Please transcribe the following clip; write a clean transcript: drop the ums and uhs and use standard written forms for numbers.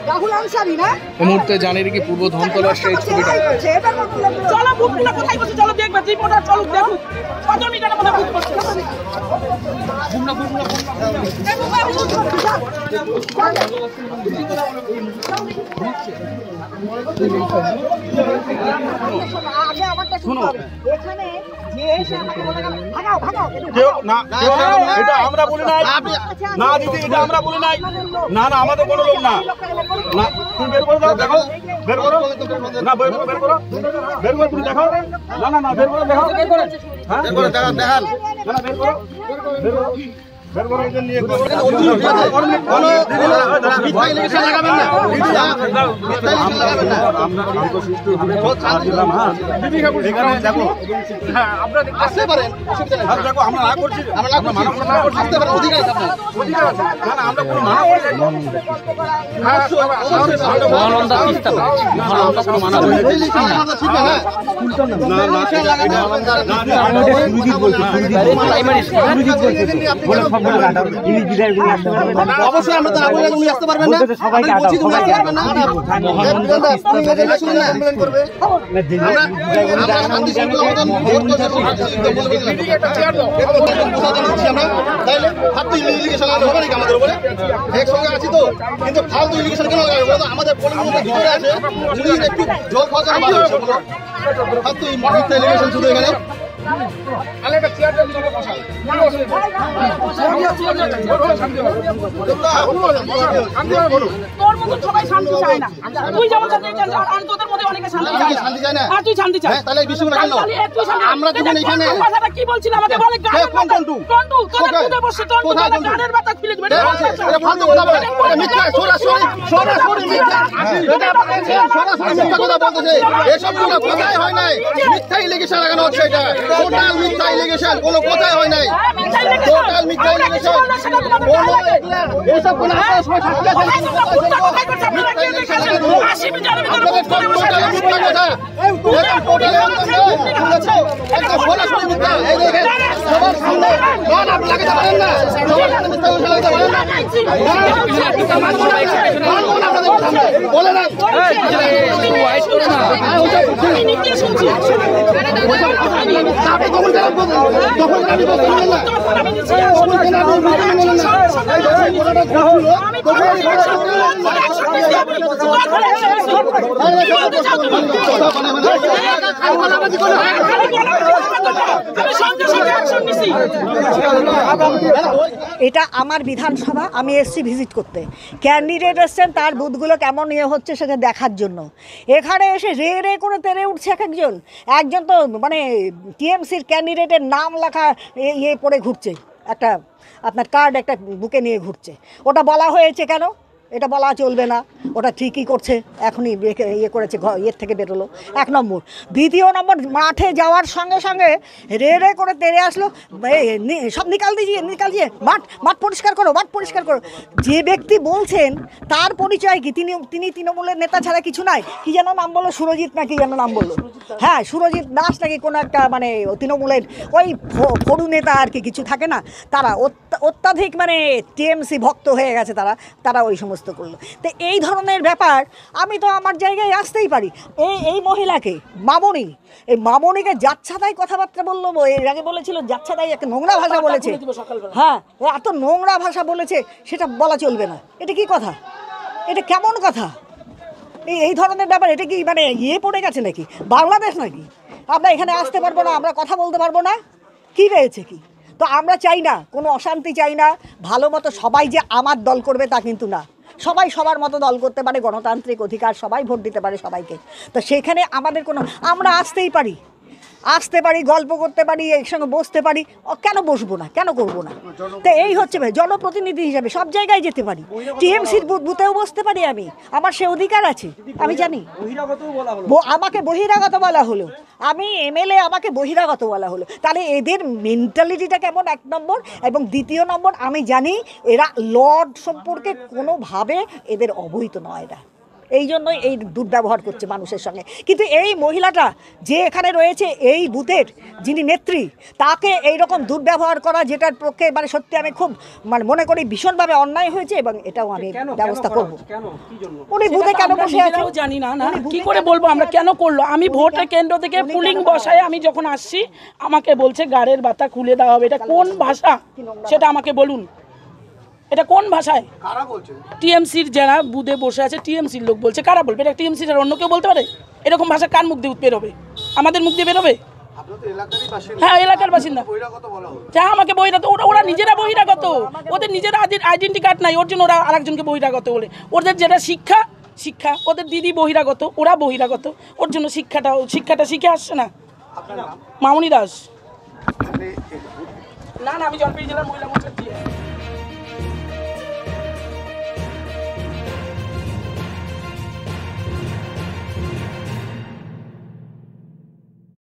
রাহুল আনসারি না এই মুহূর্তে জানেন কি পূর্ব ধনতলার সেই ছবিটা চলো বুকগুলো কোথায় বসে চলো দেখবে রিপোর্টার চলো দেখো কত মিটারের মধ্যে বুক করছে আগে আমারটা শুনো এখানে যে এসে আমাকে বলে গেল ভাগাও ভাগাও না এটা আমরা বলি নাই না দিদি এটা আমরা বলি নাই না না আমাদের কোনো লোক না না তুমি বের করে দাও দেখো বের করো না বের করো বের করে তুমি দেখো না না না বের করে দেখো হ্যাঁ বের করে দেখান না বের করো বের করো এটা নিয়ে মিথ্যা ইলেকশন লাগাবেন না মিথ্যা ইলেকশন লাগাবেন না আমরা তো সুষ্ঠু ভাবে ভোট দিলাম। হ্যাঁ এখানে দেখো হ্যাঁ আপনারা আসতে পারেন আর দেখো আমরা না করছি আমরা মানা করছি আসতে পারেন অধিকার আছে আপনার অধিকার আছে না না আমরা কোনো মানা করি না হ্যাঁ মহানন্দা তিস্তা মহানন্দা কোনো মানা করি না ঠিক না না না এটা না সুরজিৎ বলছি প্রাইমারি সুরজিৎ বলছি বলে সব ইংলিশ বিদ্যালয় আসতে পারবেন অবশ্যই আমরা তো বলে উনি আসতে পারবেন না সবাইকে বলছি তুমি আসতে পারবেন না মহানন্দা কমপ্লেইন করবে আমরা শান্তি শৃঙ্খলা মতন ভোট করতে একটা চেয়ার দাও আমরা তাইলে ফালতু ইলিগেশন লাগানো হবে নাকি আমাদের উপরে একসঙ্গে আছি তো কিন্তু ফালতু ইলিগেশন কেন লাগাবে বলো তো আমাদের পোলিং মধ্যে ভিতরে আছে উনি একটু জল খাওয়া জন্য বাধা হচ্ছে বলো ফালতু ইলিগেশন শুধু এখানে আলেটা চেয়ার দাও চলে বসাও তোর মতো সবাই শান্তি চায় না তুই যেমন শান্তি চাস আর তোদের মধ্যে অনেকে শান্তি চায় না আর তুই শান্তি চাস তাহলে বিষয় না কেন আমরা যখন এখানে কথাটা কি বলছিস আমাকে বলে টন্টু তোদের মধ্যে বসে টন্টু গানের বাতা ফিলে দিবে এটা ফালতু কথা বলে এটা মিথ্যা সরাসরি মিথ্যা এটা সরাসরি মিথ্যা কথা বলতেছে এসব কোনো কথাই হয় নাই মিথ্যা ইলিগেশন লাগানো হচ্ছে এটা টোটাল মিথ্যা ইলিগেশন কোনো কথাই হয় নাই টোটাল মিথ্যা ইলিগেশন কোনো এসব কোনো আপনারা সময় থাকতে আছেন মিথ্যা ইলিগেশন লাগানো 80 মিটারের ভিতরে টোটাল মিথ্যা কথা এটা টোটাল একদম সরাসরি মিথ্যা এই দেখেন সবার সামনে না আপনি লাগাতে পারেন না সবার সামনে মিথ্যা ইলিগেশন লাগাতে পারেন না বলে না এটা আমার বিধানসভা, আমি এসছি ভিজিট করতে। ক্যান্ডিডেট এসছেন, তার বুথগুলো কেমন ইয়ে হচ্ছে সেটা দেখার জন্য। এখানে এসে রে রে করে তেড়ে উঠছে একজন তো মানে টিএমসির ক্যান্ডিডেটের নাম লেখা ইয়ে পড়ে ঘুরছে, একটা আপনার কার্ড একটা বুকে নিয়ে ঘুরছে। ওটা বলা হয়েছে কেন? এটা বলা চলবে না, ওটা ঠিকই করছে, এখনই ইয়ে করেছে, ইয়ের থেকে বেরোলো। 1 নম্বর। 2 নম্বর, মাঠে যাওয়ার সঙ্গে সঙ্গে রে রে করে তেড়ে আসলো, সব নিকাল দিয়ে মাঠ পরিষ্কার করো, মাঠ পরিষ্কার করো। যে ব্যক্তি বলছেন তার পরিচয় কি? তিনি তৃণমূলের নেতা ছাড়া কিছু নাই। কি যেন নাম বললো, সুরজিৎ নাকি যেন নাম বললো, হ্যাঁ সুরজিৎ দাস নাকি কোনো একটা মানে তৃণমূলের ওই ফরু নেতা আর কি, কিছু থাকে না, তারা অত্যাধিক মানে টিএমসি ভক্ত হয়ে গেছে, তারা ওই সমস্ত করলো। তো এই ধরনের ব্যাপার আমি তো আমার জায়গায় আসতেই পারি। এই মহিলাকে এই মামনিকে যাচ্ছাতাই কথাবার্তা বললো, এর আগে বলেছিল যাচ্ছাতাই একটা নোংরা ভাষা বলেছে, হ্যাঁ এত নোংরা ভাষা বলেছে, সেটা বলা চলবে না। এটা কি কথা? এটা কেমন কথা? এই ধরনের ব্যাপার, এটা কি মানে ইয়ে পড়ে গেছে নাকি বাংলাদেশ নাকি? আমরা এখানে আসতে পারবো না, আমরা কথা বলতে পারবো না? কি রয়েছে কি? তো আমরা চাই না, কোনো অশান্তি চাই না। ভালো মতো সবাই যে আমার দল করবে তা কিন্তু না, সবাই সবার মতো দল করতে পারে, গণতান্ত্রিক অধিকার, সবাই ভোট দিতে পারে সবাইকে। তো সেখানে আমাদের আমরা আসতেই পারি, আসতে পারি, গল্প করতে পারি, একসঙ্গে বসতে পারি, কেন বসবো না, কেন করবো না? তো এই হচ্ছে ভাই, জনপ্রতিনিধি হিসাবে সব জায়গায় যেতে পারি, টিএমসির বুথেও বসতে পারি, আমার সে অধিকার আছে, আমি জানি। আমাকে বহিরাগত বলা হলো, আমি এমএলএ, আমাকে বহিরাগত বলা হলো, তাহলে এদের মেন্টালিটিটা কেমন? এক নম্বর। এবং দ্বিতীয় নম্বর, আমি জানি এরা লর্ড সম্পর্কে কোনোভাবে এদের অবহিত নয় এরা, এই জন্যই এই দুর্ব্যবহার করছে মানুষের সঙ্গে। কিন্তু এই মহিলাটা যে এখানে রয়েছে, এই বুথের যিনি নেত্রী, তাকে এইরকম দুর্ব্যবহার করা, যেটার পক্ষে মানে সত্যি আমি খুব মানে মনে করি ভীষণভাবে অন্যায় হয়েছে, এবং এটাও আমি ব্যবস্থা করব। উনি বুথে কেন বসে আছেন জানি না, না কি করে বলবো আমরা কেন করলো। আমি ভোটের কেন্দ্র থেকে পুলিং বসায় আমি যখন আসছি, আমাকে বলছে গাড়ির বাতা খুলে দেওয়া হবে। এটা কোন ভাষা সেটা আমাকে বলুন, এটা কোন ভাষায়? টিএমসির যারা বুথে বসে আছে, টিএমসির লোক বলছে। কারা বলবে এটা? টিএমসির আর অন্য কেউ বলতে পারে? এরকম ভাষা কার মুখ দিয়ে বেরোবে? আমাদের মুখ দিয়ে বেরোবে? হ্যাঁ, এলাকার বাসিন্দা। হ্যাঁ, আমাকে বহিরাগত, ওরা নিজেরা বহিরাগত, ওদের নিজেরা আইডেন্টি কার্ড নাই, ওর জন্য ওরা আরেকজনকে বহিরাগত বলে। ওদের যেটা শিক্ষা, ওদের দিদি বহিরাগত, ওরা বহিরাগত, ওর জন্য শিক্ষাটা শিখে আসছে না। মামনি দাস। না, আমি জলপাইগুড়ি জেলার মহিলা মোর্চার